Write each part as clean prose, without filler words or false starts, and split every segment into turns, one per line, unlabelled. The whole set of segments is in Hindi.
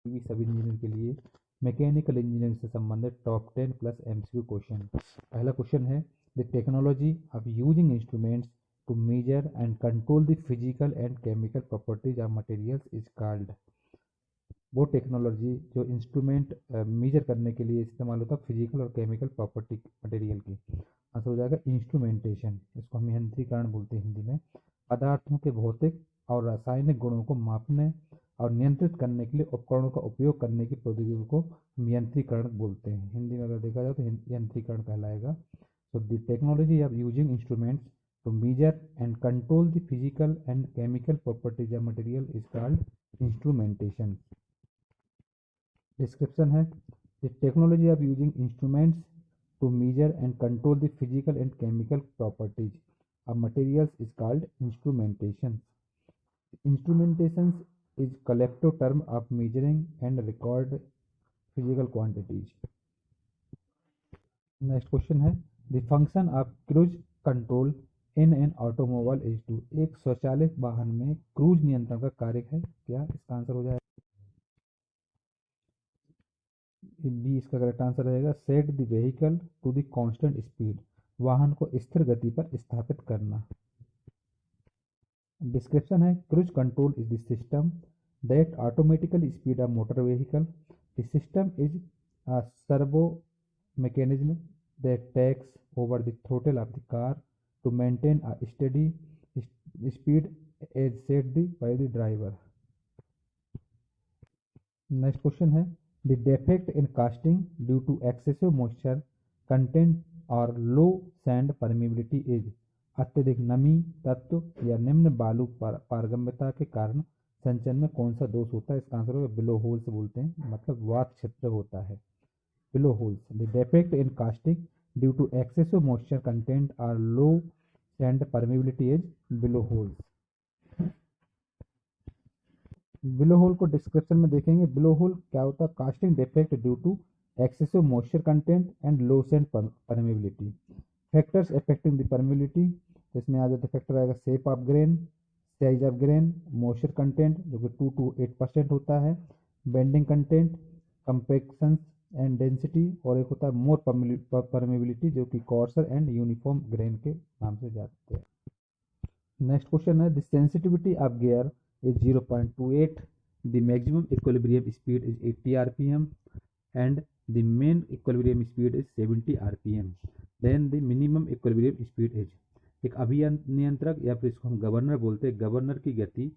भी सब इंजीनियर के लिए मैकेनिकल इंजीनियरिंग से संबंधित टॉप 10 प्लस एमसीक्यू क्वेश्चन। पहला क्वेश्चन है, the technology of using instruments to measure and control the physical and chemical properties of materials is called. वो टेक्नोलॉजी जो इंस्ट्रूमेंट मेजर करने के लिए इस्तेमाल होता है फिजिकल और केमिकल प्रॉपर्टी मटेरियल की। आंसर हो जाएगा इंस्ट्रूमेंटेशन। इसको हम यंत्रीकरण बोलते हैं हिंदी में। पदार्थों के भौतिक और रासायनिक गुणों को मापने और नियंत्रित करने के लिए उपकरणों का उपयोग करने की प्रौद्योगिकी को हम यंत्रीकरण बोलते हैं। हिंदी में अगर देखा जाए तो यंत्रीकरण कहलाएगा। So the technology of using instruments to measure and control the physical and chemical properties of material is called instrumentation. Description है, the technology of using instruments to measure and control the physical and chemical properties of materials is called instrumentation. Instrumentation is collective term of measuring and record physical quantities. Next question है, the function of cruise control in an automobile is to. एक स्वचालित वाहन में क्रूज नियंत्रण का कार्य है क्या? इसका आंसर हो जाएगा बी। इसका करेक्ट आंसर रहेगा set the vehicle to the constant speed. वाहन को स्थिर गति पर स्थापित करना। डिस्क्रिप्शन है, cruise control is the system that automatically speed a motor vehicle. The system is a servo mechanism that takes over the throttle of the car to maintain a steady speed as set by the driver. Next question है, the defect in casting due to excessive moisture content or low sand permeability is। अत्यधिक नमी तत्व या निम्न बालू पारगम्यता के कारण संचयन में कौन सा दोष होता है? इसका आंसर होगा बिलो होल्स बोलते हैं, मतलब वात क्षेत्र होता है। Below holes. The defect in casting due to excessive moisture content or low sand permeability is below holes. Below hole को डिस्क्रिप्शन में देखेंगे। below hole क्या होता है? Casting defect due to excessive moisture content and low sand permeability. Factors affecting the permeability, इसमें आ जाते फैक्टर आएगा shape of grain, size of grain, moisture content जो कि 2 to 8% होता है, bending content, compaction and density, और एक होता है मोर परमेबिलिटी जो कि कॉर्सर एंड यूनिफॉर्म ग्रेन के नाम से जाते हैं। नेक्स्ट क्वेश्चन है, the sensitivity of gear is 0.28, the maximum equilibrium speed is 80 rpm and the mean equilibrium speed is 70 rpm, then the minimum equilibrium speed is. एक अभिनियंत्रक या फिर इसको हम गवर्नर बोलते हैं, गवर्नर की गति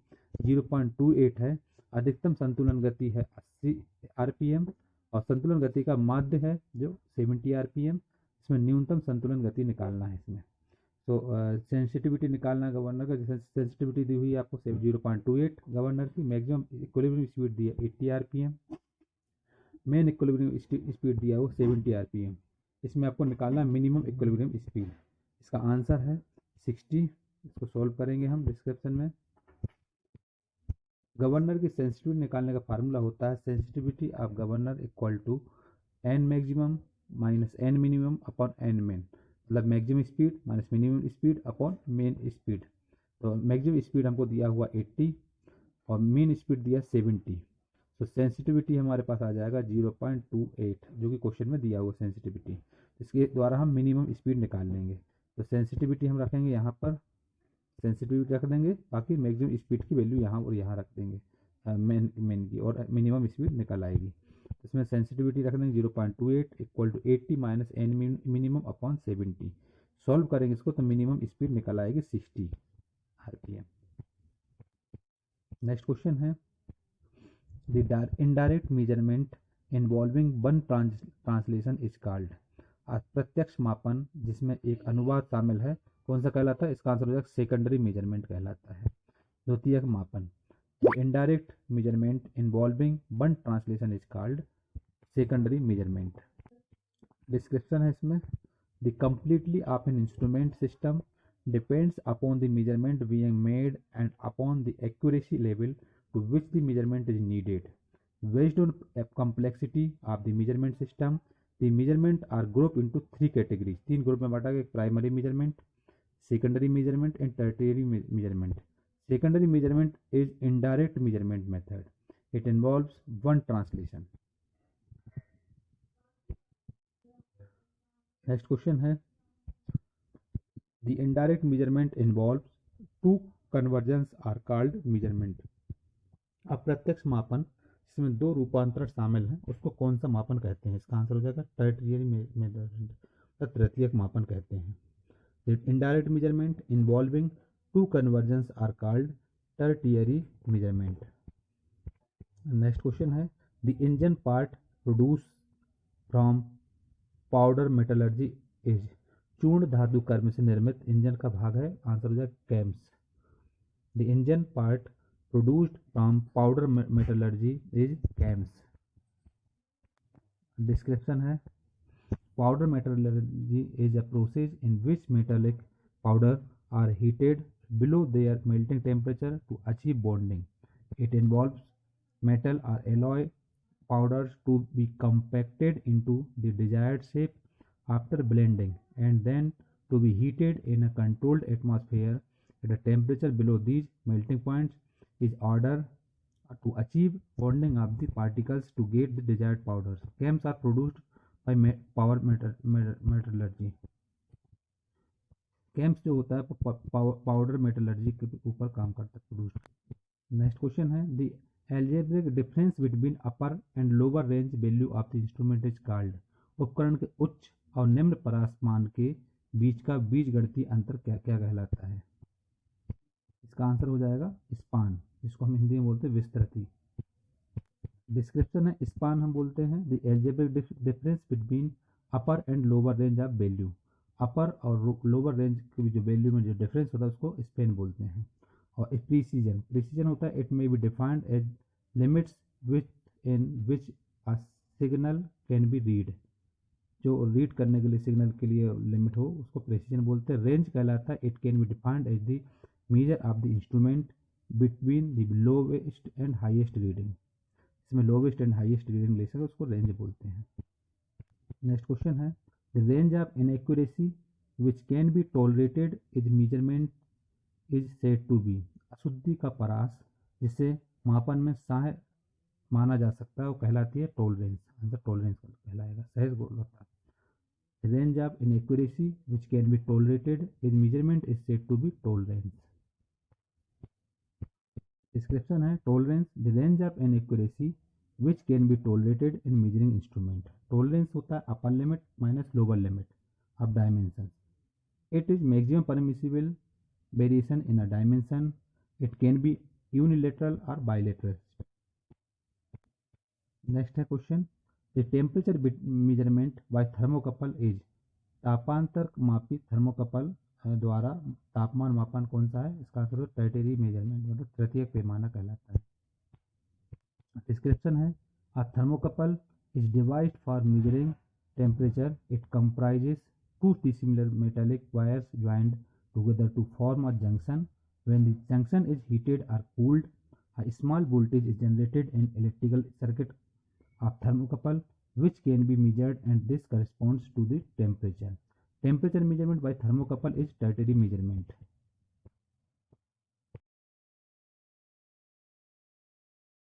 0.28 है, अधिकतम संतुलन गति है 80 rpm और संतुलन गति का माध्य है जो 70 rpm। इसमें न्यूनतम संतुलन गति निकालना है इसमें। तो सेंसिटिविटी निकालना है गवर्नर का। जैसे सेंसिटिविटी दी हुई है आपको 0.28 गवर्नर की, मैक्सिमम इक्विलिब्रियम स्पीड दी है 80 rpm, मेन इक्विलिब्रियम स्पीड दिया वो 70 rpm। इसमें आपको निकालना है मिनिमम इक्विलिब्रियम स्पीड। इसका आंसर है 60। इसको सॉल्व करेंगे हम डिस्क्रिप्शन में। गवर्नर की सेंसिटिविटी निकालने का फार्मूला होता है sensitivity of governor equal to N maximum minus N minimum upon N mean, मतलब maximum speed minus minimum speed upon mean speed. तो मैक्सिमम स्पीड हमको दिया हुआ 80 और मेन स्पीड दिया 70। तो सेंसिटिविटी हमारे पास आ जाएगा 0.28 जो कि क्वेश्चन में दिया हुआ सेंसिटिविटी। इसके द्वारा हम मिनिमम स्पीड निकाल लेंगे। तो सेंसिटिविटी हम रखेंगे यहाँ पर, सेंसिटिविटी रख देंगे, बाकी मैक्सिमम स्पीड की वैल्यू यहाँ और यहाँ रख देंगे मेन की, और मिनिमम स्पीड निकल आएगी। इसमें सेंसिटिविटी रख देंगे 0.28 equal to 80 minus N minimum upon 70। Solve करेंगे इसको तो मिनिमम स्पीड निकल आएगी 60 rpm। नेक्स्ट क्वेश्चन है, the indirect measurement involving one translation is called. अप्रत्यक्ष मापन जिसमें एक अनुवाद शामिल है कौन सा कहलाता है? इसका आंसर हो जाएगा सेकेंडरी मेजरमेंट कहलाता है, द्वितीयक मापन। Indirect measurement involving one translation is called secondary measurement. Description है इसमें, the completely of an instrument system depends upon the measurement being made and upon the accuracy level to which the measurement is needed. Based on complexity of the measurement system, the measurement are grouped into 3 categories। 3 group में बांटा गया, primary measurement, secondary measurement and tertiary measurement। secondary measurement is indirect measurement method। It involves one translation. Next question है, the indirect measurement involves two conversions are called measurement. अप्रत्यक्ष मापन जिसमें दो रूपांतरण शामिल हैं उसको कौन सा मापन कहते हैं? इसका आंसर हो जाएगा टर्टियरी मेजरमेंट, तृतीयक मापन कहते हैं. Indirect measurement involving two conversions are called tertiary measurement. Next question है, the engine part produced from powder metallurgy is. चूर्ण धातु कर्म से निर्मित इंजन का भाग है, आंसर हो जाएगा camps. The engine part produced from powder metallurgy is CAMS. Description है, powder metallurgy is a process in which metallic powder are heated below their melting temperature to achieve bonding. It involves metal or alloy powders to be compacted into the desired shape after blending and then to be heated in a controlled atmosphere at a temperature below these melting points is order to achieve bonding of the particles to get the desired powders. CAMs are produced by power metallurgy. CAMs जो होता है पाउडर मेटलर्जी के ऊपर काम करता है, प्रोड्यूस. नेक्स्ट क्वेश्चन है, the algebraic difference between upper and lower range value of the instrument is called. उपकरण के उच्च और निम्न परासमान के बीच का बीजगणितीय अंतर क्या क्या कहलाता है? इसका आंसर हो जाएगा स्पान, जिसको हम हिंदी में बोलते हैं विस्तृति. डिस्क्रिप्शन है, स्पान हम बोलते हैं the algebraic difference between upper and lower range of value. Upper और लोअर रेंज की जो वैल्यू में जो डिफरेंस होता है उसको स्पेन बोलते हैं. और प्रीसीजन होता है, it may be defined as limits which in which a signal can be read. जो रीड करने के लिए सिग्नल के लिए लिमिट हो उसको प्रेसिजन बोलते हैं. रेंज कहलाता है, it can be defined as the measure of the instrument between the lowest and highest reading. इसमें लोवेस्ट एंड हाईएस्ट रीडिंग ले सके उसको रेंज बोलते हैं. नेक्स्ट क्वेश्चन है, the range of inaccuracy which can be tolerated is measurement is said to be. अशुद्धि का परास जिसे मापन में सहाय माना जा सकता है वो कहलाती है टॉलरेंस. आंसर टॉलरेंस कहलाएगा, सहज गुणवत्ता. Range of inaccuracy which can be tolerated is measurement is said to be tolerance. Description है, tolerance the range of inaccuracy which can be tolerated in measuring instrument. Tolerance होता है upper limit minus lower limit of dimension. It is maximum permissible variation in a dimension. It can be unilateral और बाइलेटरल. नेक्स्ट है question, the temperature measurement by thermocouple is. तापांतर मापी थर्मोकपल द्वारा तापमान मापन कौन सा है? इसका आंसर टर्टियरी मेजरमेंट मतलब तृतीयक पैमाना कहलाता है. डिस्क्रिप्शन है, a thermocouple is devised for measuring temperature. It comprises two dissimilar metallic wires joined together to form a junction. When the junction is heated और cooled, a small voltage is generated in electrical circuit of thermocouple which can be measured, and this corresponds to the temperature. Temperature measurement by thermocouple is tertiary measurement.